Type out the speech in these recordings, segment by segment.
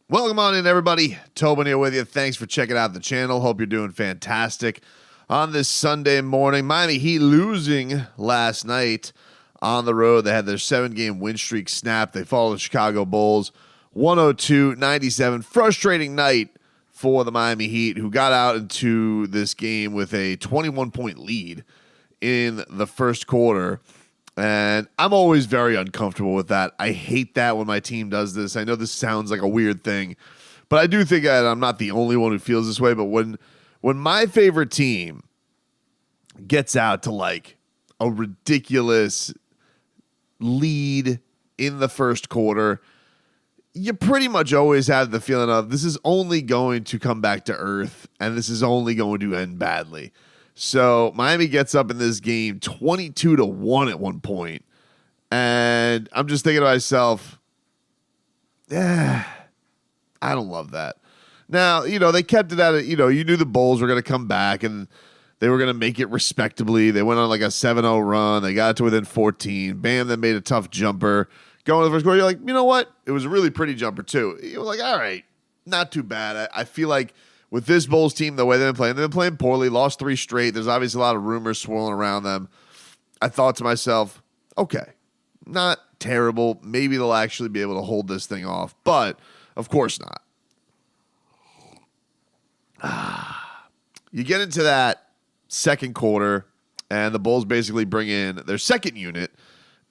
Welcome on in, everybody. Tobin here with you. Thanks for checking out the channel. Hope you're doing fantastic on this Sunday morning. Miami Heat losing last night on the road. They had their 7-game win streak snapped. They followed the Chicago Bulls 102-97. Frustrating night for the Miami Heat, who got out into this game with a 21-point lead in the first quarter. And I'm always very uncomfortable with that. I hate that when my team does this. I know this sounds like a weird thing, but I do think that I'm not the only one who feels this way. But when my favorite team gets out to like a ridiculous lead in the first quarter, you pretty much always have the feeling of this is only going to come back to earth and this is only going to end badly. So Miami gets up in this game 22-1 at one point, and I'm just thinking to myself, I don't love that. Now, they kept it at it. You knew the Bulls were going to come back, and they were going to make it respectably. They went on like a 7-0 run. They got it to within 14. Bam then made a tough jumper. Going to the first quarter, you're like, you know what? It was a really pretty jumper, too. You're like, all right, not too bad. I feel like with this Bulls team, the way they've been playing poorly, lost 3 straight. There's obviously a lot of rumors swirling around them. I thought to myself, okay, not terrible. Maybe they'll actually be able to hold this thing off, but of course not. You get into that second quarter, and the Bulls basically bring in their second unit,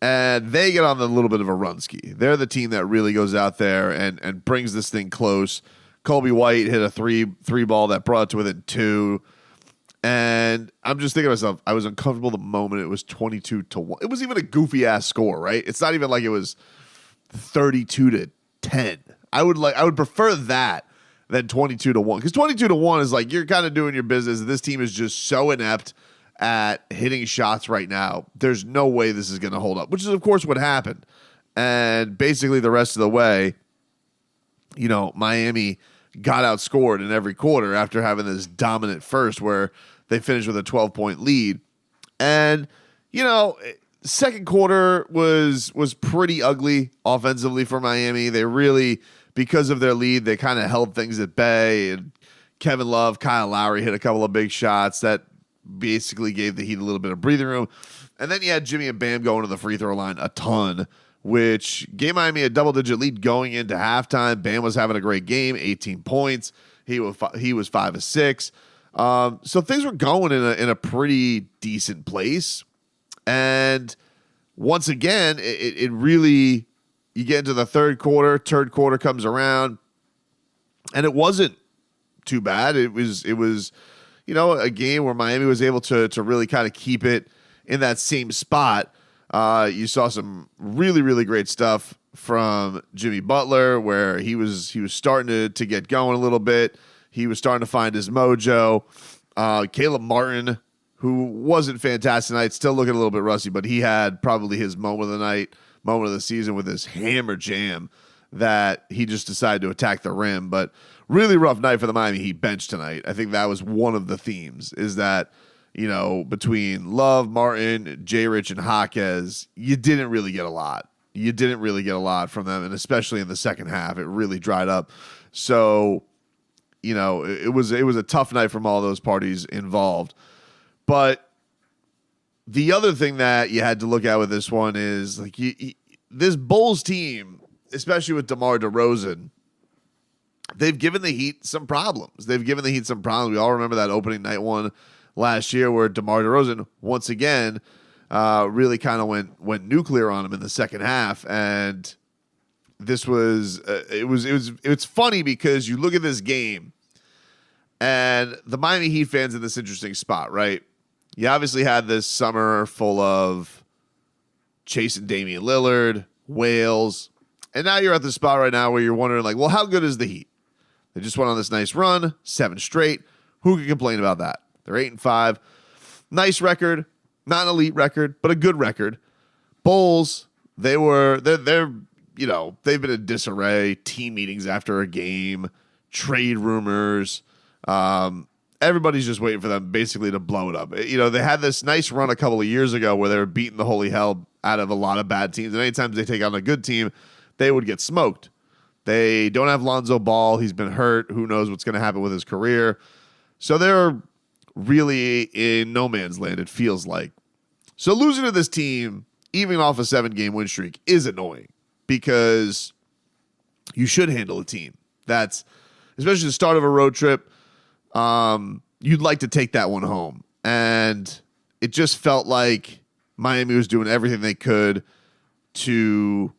and they get on a little bit of a run ski. They're the team that really goes out there and brings this thing close. Kobe White hit a three ball that brought it to within 2. And I'm just thinking to myself, I was uncomfortable the moment it was 22-1. It was even a goofy ass score, right? It's not even like it was 32-10. I would prefer that than 22-1. Because 22-1 is like you're kind of doing your business. This team is just so inept at hitting shots right now. There's no way this is going to hold up, which is of course what happened. And basically the rest of the way, Miami got outscored in every quarter after having this dominant first where they finished with a 12-point lead. And, second quarter was pretty ugly offensively for Miami. They really, because of their lead, they kind of held things at bay. And Kevin Love, Kyle Lowry hit a couple of big shots that basically gave the Heat a little bit of breathing room. And then you had Jimmy and Bam going to the free throw line a ton, which gave Miami a double-digit lead going into halftime. Bam was having a great game, 18 points. He was 5 of 6. So things were going in a pretty decent place. And once again, it really, you get into the third quarter comes around, and it wasn't too bad. It was a game where Miami was able to really kind of keep it in that same spot. You saw some really, really great stuff from Jimmy Butler where he was starting to get going a little bit. He was starting to find his mojo. Caleb Martin, who wasn't fantastic tonight, still looking a little bit rusty, but he had probably his moment of the night, moment of the season with his hammer jam that he just decided to attack the rim. But really rough night for the Miami Heat bench tonight. I think that was one of the themes, is that between Love, Martin, J-Rich, and Jaquez, you didn't really get a lot. You didn't really get a lot from them, and especially in the second half, it really dried up. So, it was a tough night from all those parties involved. But the other thing that you had to look at with this one is like this Bulls team, especially with DeMar DeRozan, they've given the Heat some problems. We all remember that opening night one last year where DeMar DeRozan once again really kind of went nuclear on him in the second half. And this was it's funny because you look at this game and the Miami Heat fans in this interesting spot, right? You obviously had this summer full of chasing Damian Lillard, Wales, and now you're at the spot right now where you're wondering, like, well, how good is the Heat? They just went on this nice run, 7 straight. Who can complain about that? They're 8-5. Nice record. Not an elite record, but a good record. Bulls, they've been in disarray, team meetings after a game, trade rumors. Everybody's just waiting for them basically to blow it up. They had this nice run a couple of years ago where they were beating the holy hell out of a lot of bad teams. And anytime they take on a good team, they would get smoked. They don't have Lonzo Ball. He's been hurt. Who knows what's going to happen with his career. So they're really in no man's land, it feels like. So losing to this team, even off a 7-game win streak, is annoying because you should handle a team. That's, especially the start of a road trip, you'd like to take that one home. And it just felt like Miami was doing everything they could to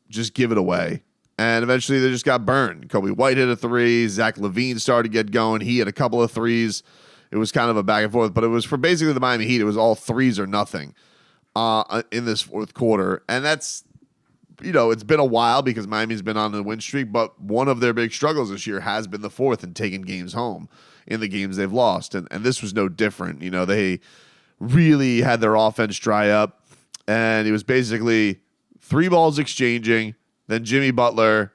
just give it away. And eventually they just got burned. Kobe White hit a 3. Zach LaVine started to get going. He had a couple of 3s. It was kind of a back and forth, but it was for basically the Miami Heat. It was all 3s or nothing in this fourth quarter. And that's, it's been a while because Miami's been on a win streak, but one of their big struggles this year has been the fourth and taking games home in the games they've lost. And this was no different. They really had their offense dry up, and it was basically 3 balls exchanging, then Jimmy Butler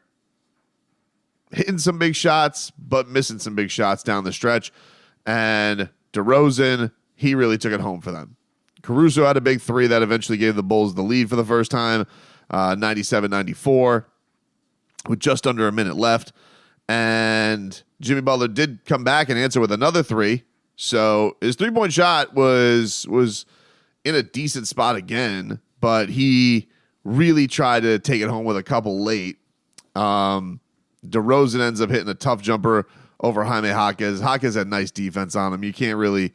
hitting some big shots, but missing some big shots down the stretch. And DeRozan, he really took it home for them. Caruso had a big 3 that eventually gave the Bulls the lead for the first time, 97-94, with just under a minute left. And Jimmy Butler did come back and answer with another 3. So his 3-point shot was in a decent spot again, but he really tried to take it home with a couple late. DeRozan ends up hitting a tough jumper over Jaime Jaquez. Jaquez had nice defense on him. You can't really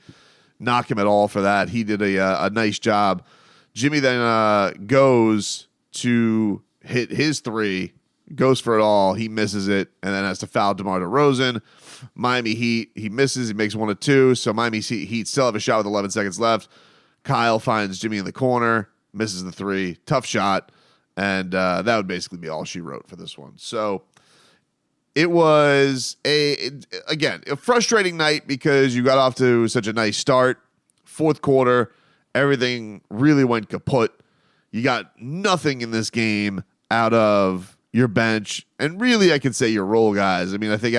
knock him at all for that. He did a nice job. Jimmy then goes to hit his 3, goes for it all. He misses it, and then has to foul DeMar DeRozan. Miami Heat, he misses. He makes 1 of 2. So Miami Heat still have a shot with 11 seconds left. Kyle finds Jimmy in the corner, misses the 3. Tough shot. And that would basically be all she wrote for this one. So it was, a frustrating night because you got off to such a nice start. Fourth quarter, everything really went kaput. You got nothing in this game out of your bench, and really I could say your role guys. I mean, I think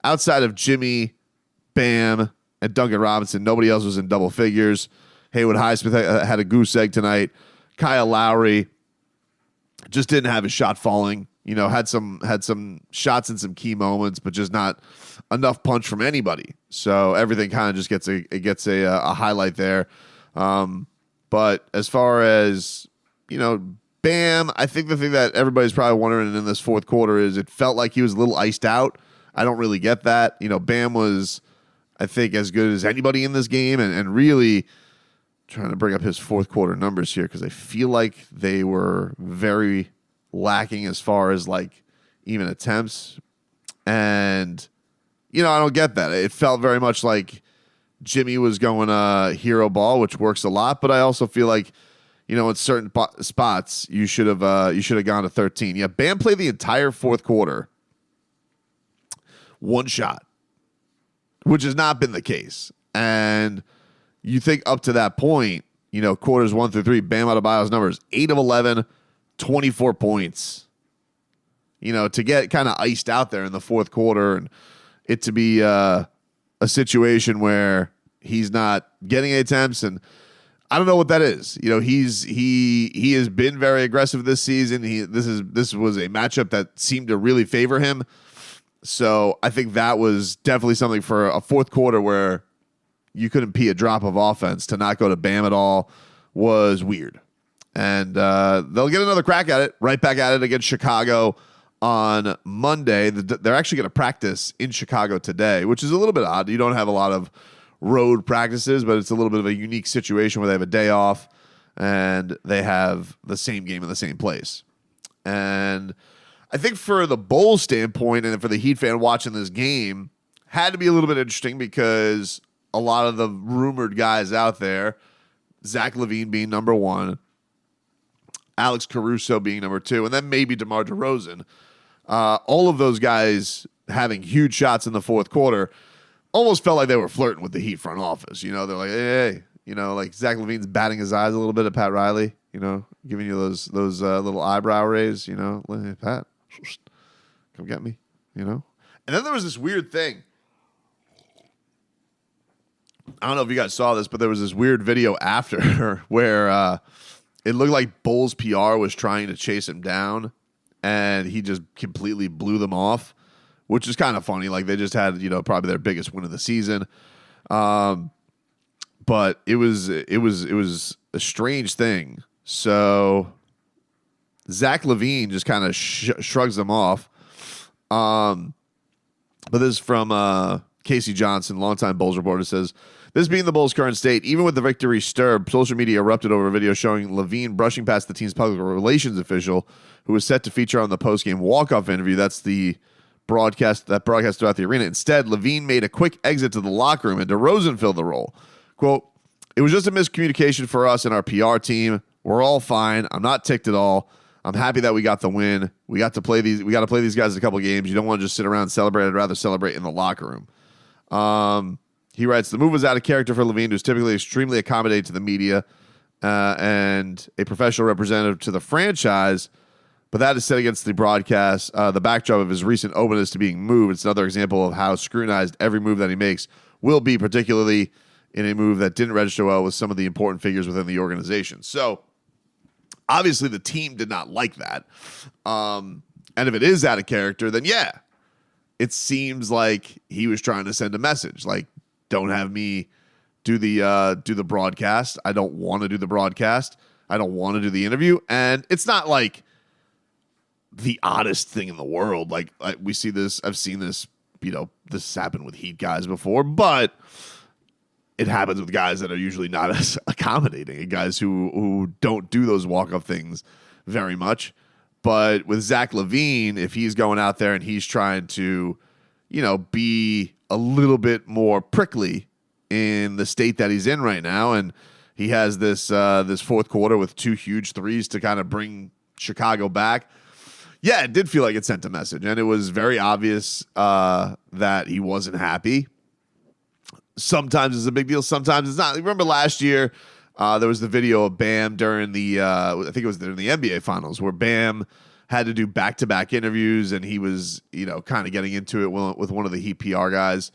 outside of Jimmy, Bam, and Duncan Robinson, nobody else was in double figures. Haywood Highsmith had a goose egg tonight. Kyle Lowry just didn't have his shot falling. Had some shots in some key moments, but just not enough punch from anybody. So everything kind of just gets a highlight there. But as far as Bam, I think the thing that everybody's probably wondering in this fourth quarter is it felt like he was a little iced out. I don't really get that. Bam was, I think, as good as anybody in this game, and really trying to bring up his fourth quarter numbers here because I feel like they were very lacking as far as even attempts. And, I don't get that. It felt very much like Jimmy was going hero ball, which works a lot, but I also feel like, in certain spots, you should have gone to 13. Yeah, Bam played the entire fourth quarter, 1 shot, which has not been the case. And you think up to that point, quarters 1 through 3, Bam Adebayo's numbers, 8 of 11, 24 points. To get kind of iced out there in the fourth quarter and it to be a situation where he's not getting attempts, and I don't know what that is. He has been very aggressive this season. This was a matchup that seemed to really favor him. So I think that was definitely something for a fourth quarter where you couldn't pee a drop of offense. To not go to Bam at all was weird. And they'll get another crack at it, right back at it against Chicago on Monday. They're actually going to practice in Chicago today, which is a little bit odd. You don't have a lot of road practices, but it's a little bit of a unique situation where they have a day off and they have the same game in the same place. And I think for the Bulls standpoint and for the Heat fan watching this game, had to be a little bit interesting because a lot of the rumored guys out there, Zach LaVine being number 1, Alex Caruso being number 2, and then maybe DeMar DeRozan, all of those guys having huge shots in the fourth quarter, almost felt like they were flirting with the Heat front office. They're like, hey, like Zach LaVine's batting his eyes a little bit at Pat Riley, giving you those little eyebrow raise, hey, Pat, come get me, And then there was this weird thing. I don't know if you guys saw this, but there was this weird video after where it looked like Bulls PR was trying to chase him down, and he just completely blew them off, which is kind of funny. Like they just had, probably their biggest win of the season. But it was a strange thing. So Zach LaVine just kind of shrugs them off. But this is from Casey Johnson, longtime Bulls reporter, says, this being the Bulls' current state, even with the victory stir, social media erupted over a video showing LaVine brushing past the team's public relations official, who was set to feature on the postgame walk-off interview. That's the broadcast throughout the arena. Instead, LaVine made a quick exit to the locker room, and DeRozan filled the role. Quote, it was just a miscommunication for us and our PR team. We're all fine. I'm not ticked at all. I'm happy that we got the win. We got to play these guys in a couple games. You don't want to just sit around and celebrate. I'd rather celebrate in the locker room. He writes, the move was out of character for LaVine, who's typically extremely accommodating to the media and a professional representative to the franchise. But that is set against the broadcast, the backdrop of his recent openness to being moved. It's another example of how scrutinized every move that he makes will be, particularly in a move that didn't register well with some of the important figures within the organization. So, obviously, the team did not like that. And if it is out of character, then yeah, it seems like he was trying to send a message. Like, don't have me do the broadcast. I don't want to do the broadcast. I don't want to do the interview. And it's not like the oddest thing in the world. Like we see this. I've seen this. This happen with Heat guys before, but it happens with guys that are usually not as accommodating, and guys who don't do those walk-up things very much. But with Zach LaVine, if he's going out there and he's trying to, be a little bit more prickly in the state that he's in right now, and he has this fourth quarter with 2 huge threes to kind of bring Chicago back. Yeah, it did feel like it sent a message, and it was very obvious that he wasn't happy. Sometimes it's a big deal, sometimes it's not. Remember last year, there was the video of Bam during the, I think it was during the NBA Finals, where Bam had to do back-to-back interviews, and he was, kind of getting into it with one of the Heat PR guys.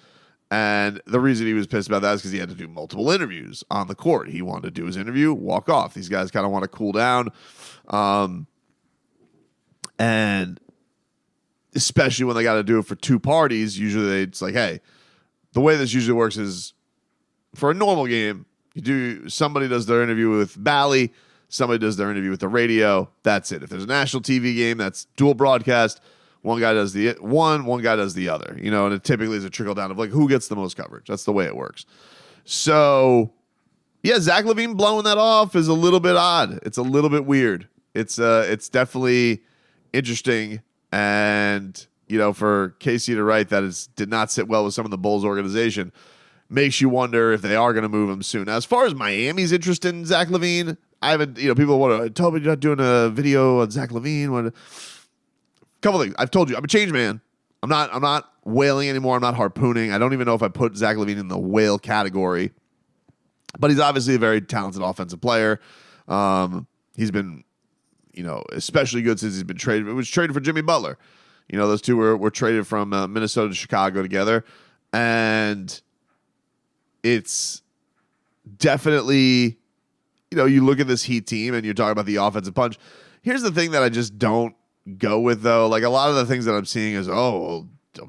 And the reason he was pissed about that is because he had to do multiple interviews on the court. He wanted to do his interview, walk off. These guys kind of want to cool down. And especially when they got to do it for 2 parties, usually it's like, hey, the way this usually works is for a normal game, somebody does their interview with Bally, somebody does their interview with the radio. That's it. If there's a national TV game, that's dual broadcast. One guy does one guy does the other. And it typically is a trickle down of like who gets the most coverage. That's the way it works. So, yeah, Zach LaVine blowing that off is a little bit odd. It's a little bit weird. It's definitely interesting, and for Casey to write that it did not sit well with some of the Bulls organization makes you wonder if they are going to move him soon. Now, as far as Miami's interest in Zach LaVine, I haven't, people want to, Tobin, you're not doing a video on Zach LaVine. Couple things. I've told you, I'm a changed man. I'm not whaling anymore. I'm not harpooning. I don't even know if I put Zach LaVine in the whale category, but he's obviously a very talented offensive player. He's been, especially good since he's been traded. It was traded for Jimmy Butler. Those two were traded from Minnesota to Chicago together. And it's definitely, you look at this Heat team and you're talking about the offensive punch. Here's the thing that I just don't go with, though. Like, a lot of the things that I'm seeing is,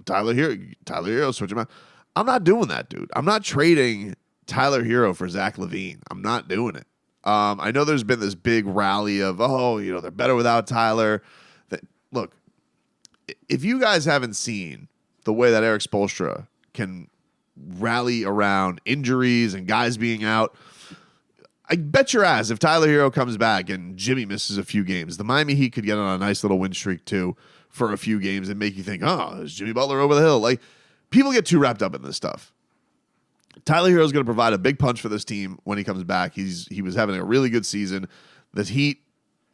Tyler Hero, switch him out. I'm not doing that, dude. I'm not trading Tyler Hero for Zach LaVine. I'm not doing it. I know there's been this big rally of, they're better without Tyler. Look, if you guys haven't seen the way that Eric Spoelstra can rally around injuries and guys being out, I bet your ass if Tyler Hero comes back and Jimmy misses a few games, the Miami Heat could get on a nice little win streak too for a few games and make you think, is Jimmy Butler over the hill? Like, people get too wrapped up in this stuff. Tyler Hero is going to provide a big punch for this team when he comes back. He was having a really good season. The Heat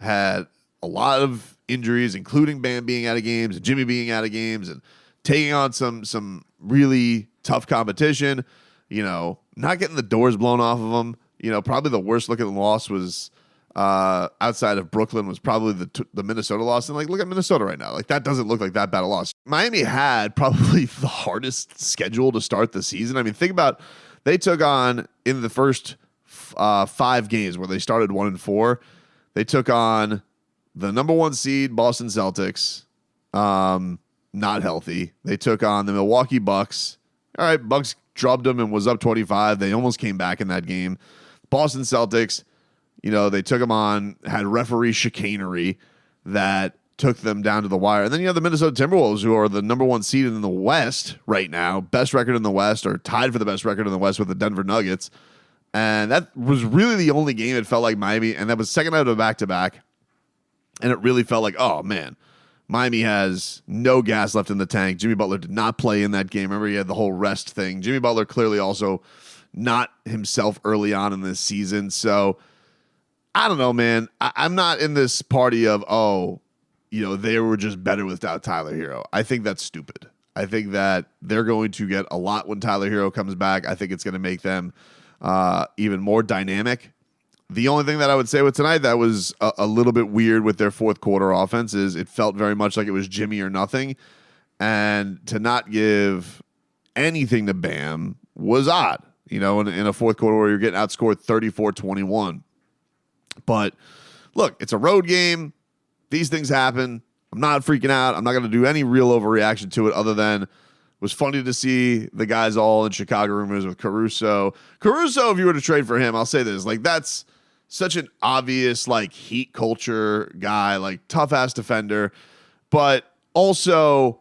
had a lot of injuries, including Bam being out of games and Jimmy being out of games and taking on some really tough competition. Not getting the doors blown off of them. Probably the worst looking loss was outside of Brooklyn was probably the Minnesota loss. And look at Minnesota right now. That doesn't look like that bad a loss. Miami had probably the hardest schedule to start the season. I mean, think about, they took on in the first 5 games where they started 1-4. They took on the number 1 seed, Boston Celtics, not healthy. They took on the Milwaukee Bucks. All right, Bucks drubbed them and was up 25. They almost came back in that game. Boston Celtics, they took them on, had referee chicanery that took them down to the wire. And then you have the Minnesota Timberwolves, who are the number 1 seed in the West right now, best record in the West, or tied for the best record in the West with the Denver Nuggets. And that was really the only game it felt like Miami, and that was second out of a back-to-back. And it really felt like, oh, man, Miami has no gas left in the tank. Jimmy Butler did not play in that game. Remember, he had the whole rest thing. Jimmy Butler clearly also not himself early on in this season. So, I don't know, man. I'm not in this party of, they were just better without Tyler Hero. I think that's stupid. I think that they're going to get a lot when Tyler Hero comes back. I think it's going to make them even more dynamic. The only thing that I would say with tonight that was a little bit weird with their fourth quarter offense is it felt very much like it was Jimmy or nothing. And to not give anything to Bam was odd, in a fourth quarter where you're getting outscored 34-21. But look, it's a road game. These things happen. I'm not freaking out. I'm not going to do any real overreaction to it other than it was funny to see the guys all in Chicago rumors with Caruso. Caruso, if you were to trade for him, I'll say this, that's such an obvious, heat culture guy, tough-ass defender. But also,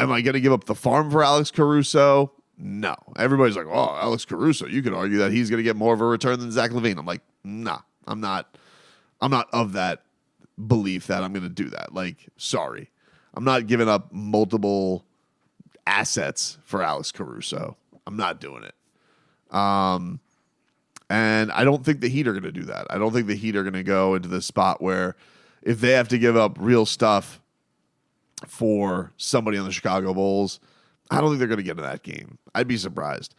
am I going to give up the farm for Alex Caruso? No. Everybody's like, oh, Alex Caruso. You could argue that he's going to get more of a return than Zach LaVine. I'm like, nah, I'm not of that belief that I'm going to do that. Sorry. I'm not giving up multiple assets for Alex Caruso. I'm not doing it. And I don't think the Heat are going to do that. I don't think the Heat are going to go into this spot where if they have to give up real stuff for somebody on the Chicago Bulls, I don't think they're going to get in that game. I'd be surprised.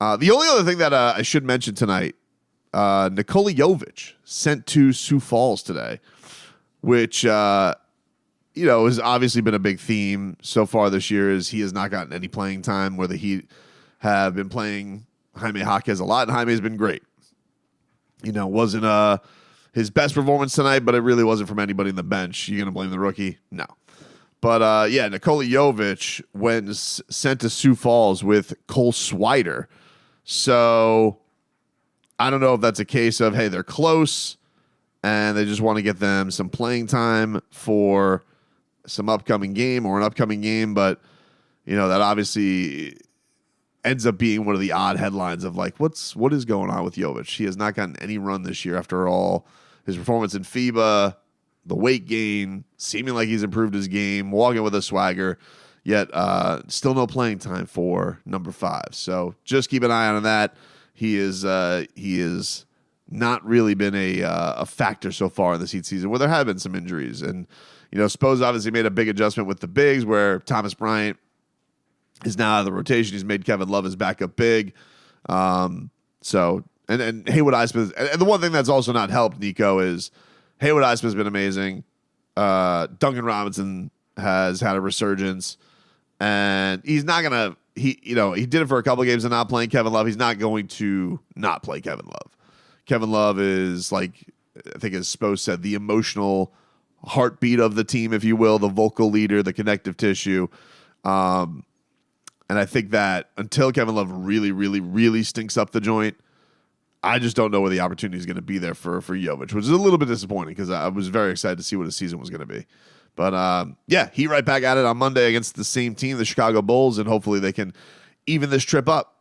The only other thing that I should mention tonight, Nikola Jović sent to Sioux Falls today, which, has obviously been a big theme so far this year is he has not gotten any playing time where the Heat have been playing Jaime Jaquez a lot, and Jaime has been great. Wasn't his best performance tonight, but it really wasn't from anybody in the bench. You going to blame the rookie? No. But, Nikola Jović sent to Sioux Falls with Cole Swider. So I don't know if that's a case of, hey, they're close, and they just want to get them some playing time for some upcoming game or an upcoming game. But, that obviously ends up being one of the odd headlines of what is going on with Jović? He has not gotten any run this year after all. His performance in FIBA, the weight gain, seeming like he's improved his game, walking with a swagger, yet still no playing time for number 5. So just keep an eye on that. He is not really been a factor so far in this Heat season where there have been some injuries. And, Spose obviously made a big adjustment with the bigs where Thomas Bryant is now out of the rotation. He's made Kevin Love his backup big. And Haywood Highsmith. And the one thing that's also not helped, Nico, is Haywood Highsmith's been amazing. Duncan Robinson has had a resurgence. And he's not going to, he did it for a couple of games and not playing Kevin Love. He's not going to not play Kevin Love. Kevin Love is, I think as Spose said, the emotional heartbeat of the team, if you will, the vocal leader, the connective tissue. And I think that until Kevin Love really, really, really stinks up the joint, I just don't know where the opportunity is going to be there for Jović, which is a little bit disappointing because I was very excited to see what his season was going to be. But, Heat right back at it on Monday against the same team, the Chicago Bulls, and hopefully they can even this trip up.